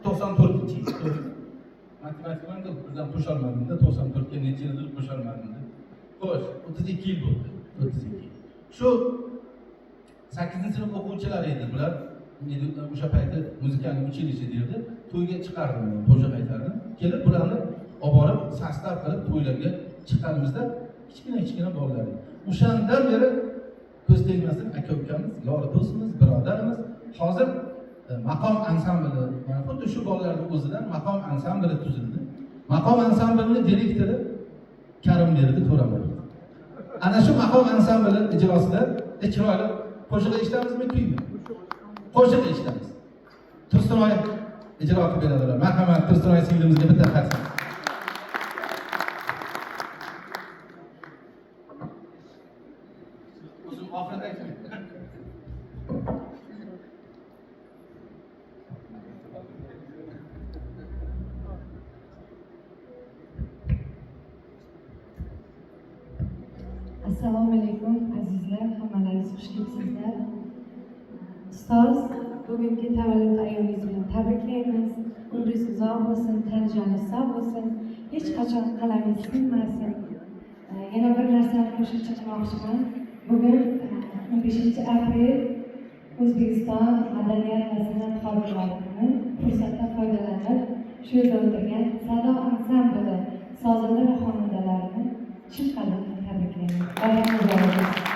94-yil. Matematikani birdan qo'sholmadim-da, 94 ga necha yildir qo'sholmadim-da. Xo'sh, 32 yil bo'ldi. 32. Shu 8-sinf o'quvchilari edi bular. O'sha payti muzikani uchilishi derdi. To'yga chiqardim men, qo'shiq aytardim. Kelib bularni olib borib, sastav qilib to'ylarga chiqqanimizda kichkina bolalar. O'shandan beri ko'z tegmasin aka-ukamiz, yor do'stimiz, birodarimiz. Hozir maqom ansambli, mana xuddi shu bolalarning o'zidan maqom ansambli tuzildi. Maqom ansamblining direktori Karimberdi To'ramirov. Ana shu maqom ansambli ijrosida chiroyli qo'shiq eshitamizmi, kuymi? Qo'shiq eshitamiz. Tursunoy ijro qilib beradilar. Marhamat, Tursunoy singlimizga bitta qarsak. O'zim oxirida aytmayman. Assalomu alaykum azizlar, hammalaringiz xush kelibsizlar. Ustoz, bugungi tavallud ayyomingiz bilan tabriklaymiz. Umringiz uzoq bo'lsin, tan joningiz sog' bo'lsin, hech qachon qalamingiz sinmasin. Yana bir narsani qo'shib chiqmoqchiman. Bugun 15-aprel O'zbekiston madaniyat va san'at xodimlari kuni. Fursatdan foydalanib, shu yerda o'tirgan Sado ansambli sozanda va xonandalarini chin qalbdan tabriklayman. Bayram muborak bo'lsin.